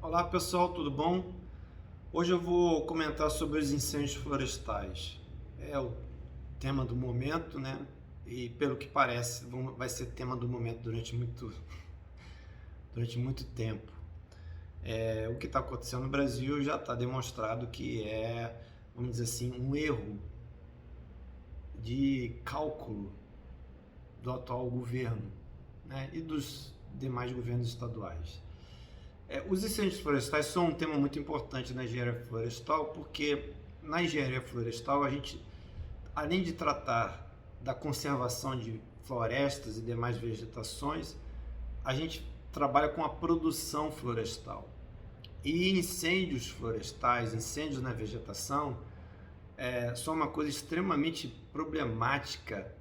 Olá pessoal, tudo bom? Hoje eu vou comentar sobre os incêndios florestais. É o tema do momento, né? E pelo que parece, vai ser tema do momento durante muito tempo. O que está acontecendo no Brasil já está demonstrado que é, vamos dizer assim, um erro de cálculo do atual governo, né? E dos demais governos estaduais. Os incêndios florestais são um tema muito importante na engenharia florestal, porque na engenharia florestal a gente, além de tratar da conservação de florestas e demais vegetações, a gente trabalha com a produção florestal. E incêndios florestais, incêndios na vegetação, são uma coisa extremamente problemática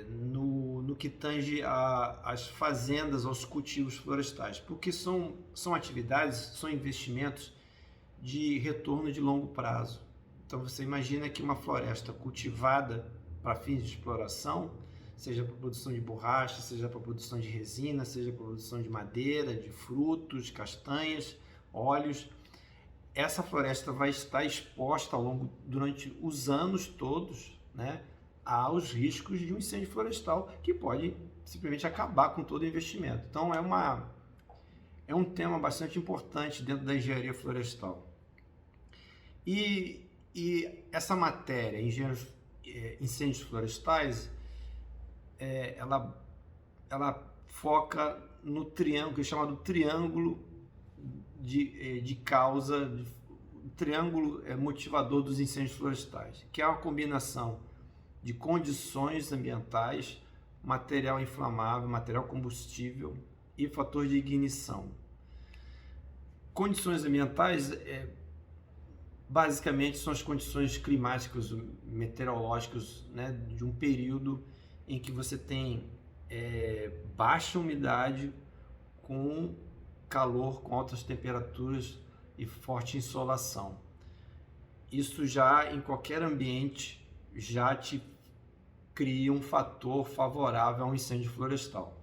no que tange às fazendas, aos cultivos florestais, porque são atividades, são investimentos de retorno de longo prazo. Então você imagina que uma floresta cultivada para fins de exploração, seja para produção de borracha, seja para produção de resina, seja para produção de madeira, de frutos, castanhas, óleos, essa floresta vai estar exposta durante os anos todos, né, aos riscos de um incêndio florestal que pode simplesmente acabar com todo o investimento. Então é um tema bastante importante dentro da engenharia florestal. E essa matéria, incêndios florestais, ela foca no triângulo, chamado triângulo de causa, o triângulo motivador dos incêndios florestais, que é uma combinação de condições ambientais, material inflamável, material combustível e fator de ignição. Condições ambientais, basicamente, são as condições climáticas, meteorológicas, né, de um período em que você tem baixa umidade, com calor, com altas temperaturas e forte insolação. Isso já, em qualquer ambiente, já te cria um fator favorável a um incêndio florestal.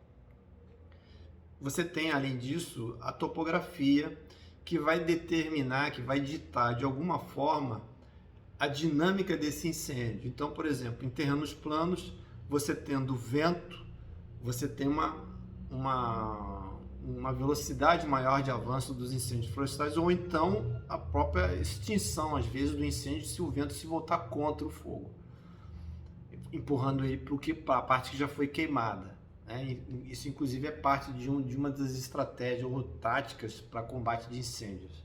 Você tem, além disso, a topografia, que vai determinar, que vai ditar de alguma forma a dinâmica desse incêndio. Então, por exemplo, em terrenos planos, você tendo vento, você tem uma velocidade maior de avanço dos incêndios florestais, ou então a própria extinção, às vezes, do incêndio, se o vento se voltar contra o fogo, empurrando ele para a parte que já foi queimada, né? Isso, inclusive, é parte de uma das estratégias ou táticas para combate de incêndios.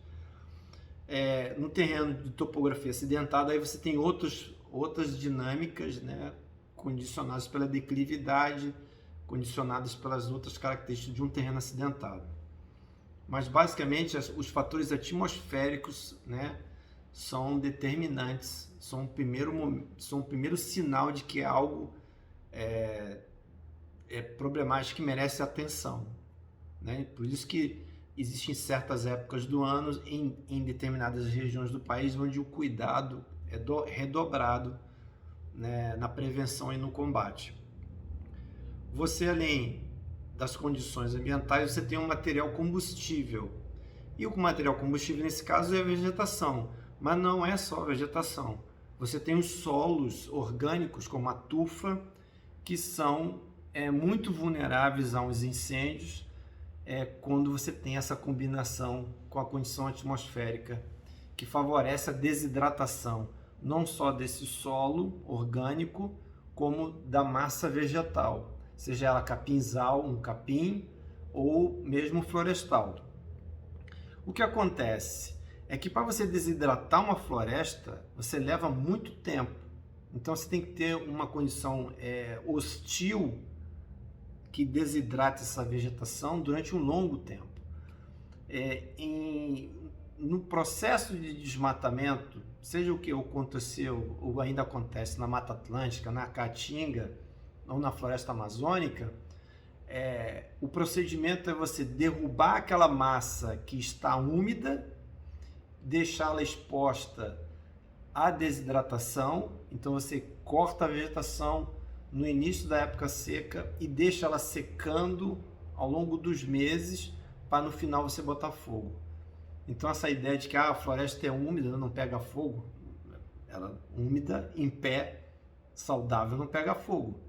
No terreno de topografia acidentada, aí você tem outras dinâmicas, né, condicionadas pela declividade, condicionadas pelas outras características de um terreno acidentado. Mas, basicamente, os fatores atmosféricos, né, são determinantes, são o primeiro sinal de que algo é problemático, que merece atenção, né? Por isso que existem certas épocas do ano, em determinadas regiões do país, onde o cuidado é redobrado, né, na prevenção e no combate. Você, além das condições ambientais, você tem um material combustível. E o material combustível, nesse caso, é a vegetação. Mas não é só a vegetação. Você tem os solos orgânicos, como a tufa, que são muito vulneráveis aos incêndios, quando você tem essa combinação com a condição atmosférica, que favorece a desidratação, não só desse solo orgânico, como da massa vegetal, seja ela capinzal, um capim, ou mesmo florestal. O que acontece é que, para você desidratar uma floresta, você leva muito tempo. Então você tem que ter uma condição hostil que desidrate essa vegetação durante um longo tempo. No processo de desmatamento, seja o que aconteceu ou ainda acontece na Mata Atlântica, na Caatinga ou na Floresta Amazônica, o procedimento é você derrubar aquela massa que está úmida, deixá-la exposta à desidratação. Então você corta a vegetação no início da época seca e deixa ela secando ao longo dos meses, para no final você botar fogo. Então essa ideia de que a floresta é úmida, não pega fogo, ela úmida, em pé, saudável, não pega fogo.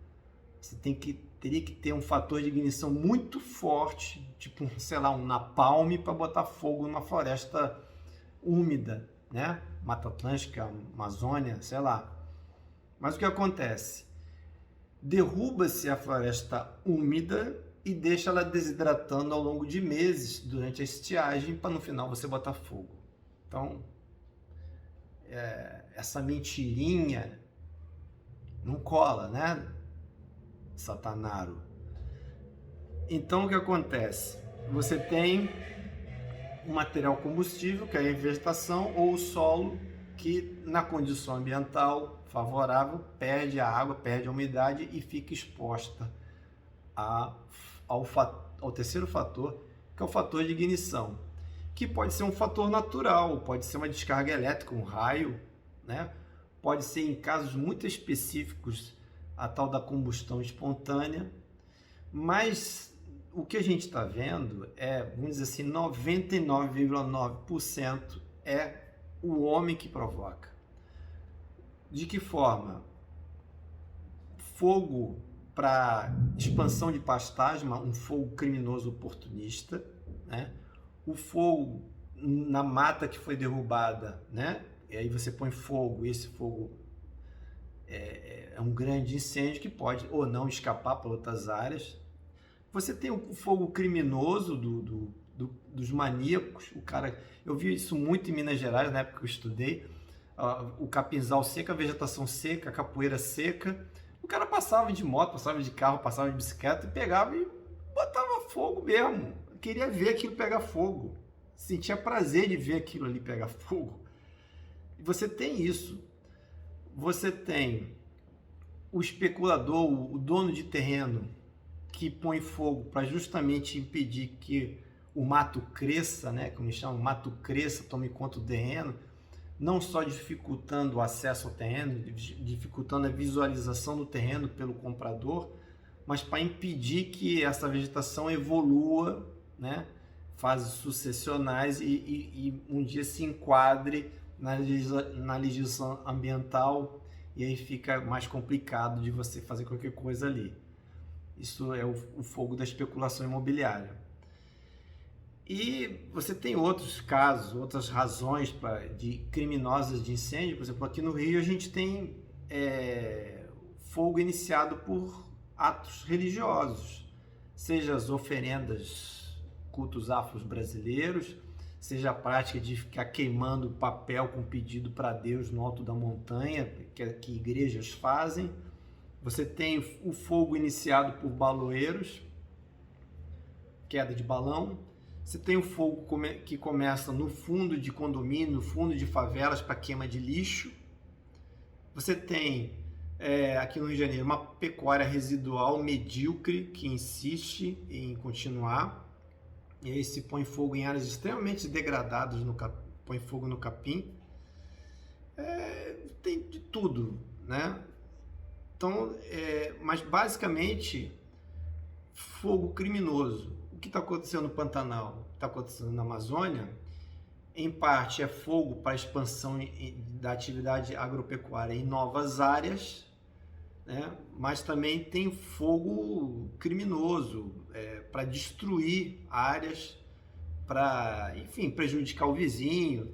Você teria que ter um fator de ignição muito forte, tipo, sei lá, um napalm para botar fogo numa floresta úmida, né? Mata Atlântica, Amazônia, sei lá. Mas o que acontece? Derruba-se a floresta úmida e deixa ela desidratando ao longo de meses durante a estiagem para no final você botar fogo. Então, essa mentirinha não cola, né, Satanaro? Então, o que acontece? Você tem o material combustível, que é a vegetação, ou o solo, que na condição ambiental favorável perde a água, perde a umidade e fica exposta ao terceiro fator, que é o fator de ignição, que pode ser um fator natural, pode ser uma descarga elétrica, um raio, né? Pode ser, em casos muito específicos, a tal da combustão espontânea, mas o que a gente está vendo vamos dizer assim, 99,9% é o homem que provoca. De que forma? Fogo para expansão de pastagem, um fogo criminoso oportunista, né? O fogo na mata que foi derrubada, né? E aí você põe fogo, e esse fogo é um grande incêndio que pode ou não escapar para outras áreas. Você tem o fogo criminoso dos maníacos. Eu vi isso muito em Minas Gerais, na época que eu estudei. O capinzal seco, a vegetação seca, a capoeira seca. O cara passava de moto, passava de carro, passava de bicicleta e pegava e botava fogo mesmo. Eu queria ver aquilo pegar fogo. Sentia prazer de ver aquilo ali pegar fogo. E você tem isso. Você tem o especulador, o dono de terreno, que põe fogo para justamente impedir que o mato cresça, né? Como eles chamam, o mato cresça, tome conta do terreno, não só dificultando o acesso ao terreno, dificultando a visualização do terreno pelo comprador, mas para impedir que essa vegetação evolua, né? Fases sucessionais e um dia se enquadre na legislação ambiental, e aí fica mais complicado de você fazer qualquer coisa ali. Isso é o fogo da especulação imobiliária. E você tem outros casos, outras razões criminosas de incêndio. Por exemplo, aqui no Rio a gente tem fogo iniciado por atos religiosos, seja as oferendas, cultos afros brasileiros, seja a prática de ficar queimando papel com pedido para Deus no alto da montanha, que igrejas fazem. Você tem o fogo iniciado por baloeiros, queda de balão. Você tem o fogo que começa no fundo de condomínio, no fundo de favelas, para queima de lixo. Você tem, aqui no Rio de Janeiro, uma pecuária residual medíocre que insiste em continuar. E aí se põe fogo em áreas extremamente degradadas, põe fogo no capim. Tem de tudo, né? Então, mas basicamente, fogo criminoso. O que está acontecendo no Pantanal? Está acontecendo na Amazônia? Em parte é fogo para a expansão da atividade agropecuária em novas áreas, né? Mas também tem fogo criminoso para destruir áreas, para, enfim, prejudicar o vizinho.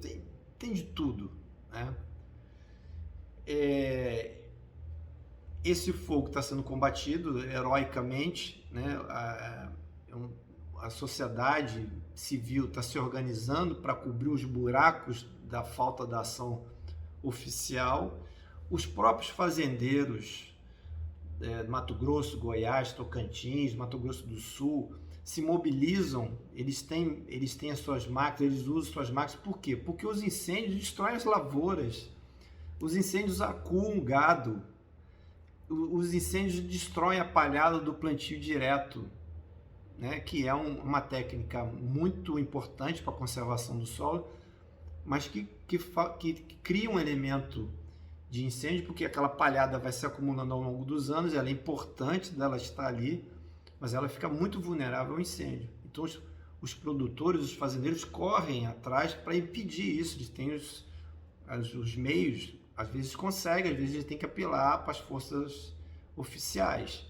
Tem de tudo, né? Esse fogo está sendo combatido heroicamente, né? A sociedade civil está se organizando para cobrir os buracos da falta da ação oficial. Os próprios fazendeiros, Mato Grosso, Goiás, Tocantins, Mato Grosso do Sul, se mobilizam, eles têm as suas máquinas, eles usam suas máquinas. Por quê? Porque os incêndios destroem as lavouras, os incêndios acuam gado, os incêndios destroem a palhada do plantio direto, né, que é uma técnica muito importante para a conservação do solo, mas que cria um elemento de incêndio, porque aquela palhada vai se acumulando ao longo dos anos, ela é importante dela estar ali, mas ela fica muito vulnerável ao incêndio. Então os produtores, os fazendeiros correm atrás para impedir isso. Eles têm os meios, às vezes conseguem, às vezes eles têm que apelar para as forças oficiais.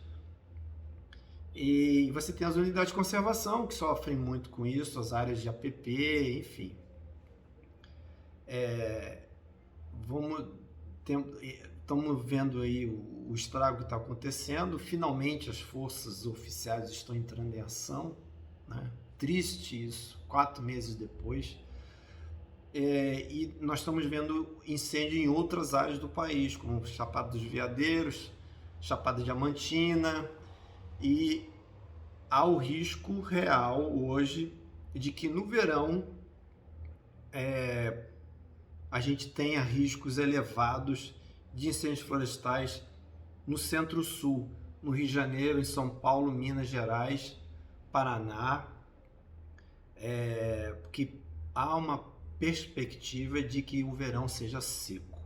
E você tem as unidades de conservação que sofrem muito com isso, as áreas de APP, enfim. Estamos vendo aí o estrago que está acontecendo. Finalmente as forças oficiais estão entrando em ação, né? Triste isso, 4 meses depois. E nós estamos vendo incêndio em outras áreas do país, como Chapada dos Veadeiros, Chapada Diamantina, e há o risco real hoje de que no verão a gente tenha riscos elevados de incêndios florestais no Centro-Sul, no Rio de Janeiro, em São Paulo, Minas Gerais, Paraná, porque há uma perspectiva de que o verão seja seco.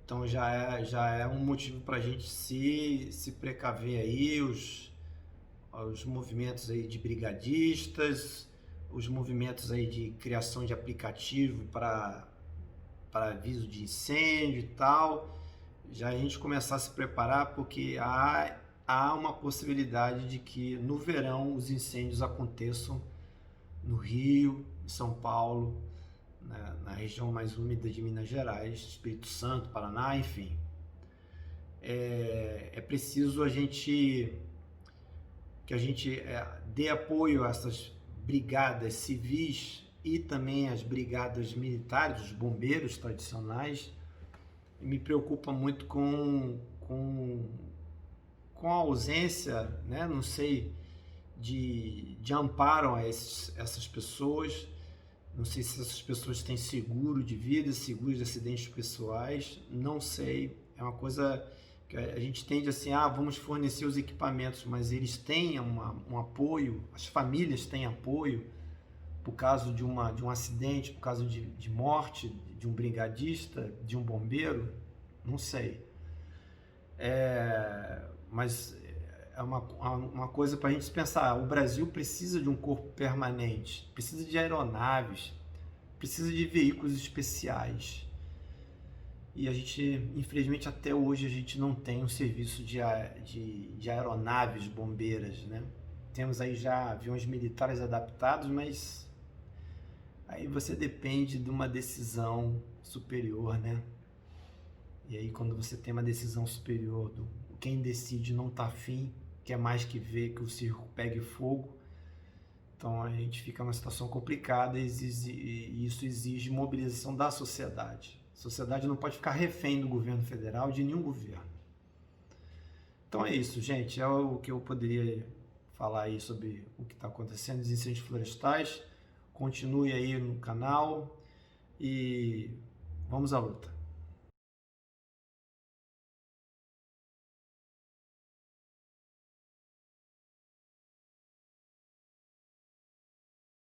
Então já é um motivo para a gente se precaver aí, os movimentos aí de brigadistas, os movimentos aí de criação de aplicativo para aviso de incêndio e tal, já a gente começar a se preparar, porque há uma possibilidade de que no verão os incêndios aconteçam no Rio, em São Paulo, na região mais úmida de Minas Gerais, Espírito Santo, Paraná, enfim. É preciso que a gente dê apoio a essas brigadas civis e também as brigadas militares, os bombeiros tradicionais. Me preocupa muito com a ausência, né, não sei, de amparo a essas pessoas. Não sei se essas pessoas têm seguro de vida, seguro de acidentes pessoais, não sei. É uma coisa que a gente tende assim, vamos fornecer os equipamentos, mas eles têm um apoio, as famílias têm apoio por causa de um acidente, por causa de morte de um brigadista, de um bombeiro, não sei. Mas é uma coisa para a gente pensar. O Brasil precisa de um corpo permanente, precisa de aeronaves, precisa de veículos especiais. E a gente, infelizmente, até hoje a gente não tem um serviço de aeronaves bombeiras, né? Temos aí já aviões militares adaptados, mas aí você depende de uma decisão superior, né? E aí quando você tem uma decisão superior, quem decide não está afim, quer mais que ver que o circo pegue fogo, então a gente fica numa situação complicada e isso exige mobilização da sociedade. A sociedade não pode ficar refém do governo federal, de nenhum governo. Então é isso, gente. É o que eu poderia falar aí sobre o que está acontecendo nos incêndios florestais. Continue aí no canal e vamos à luta.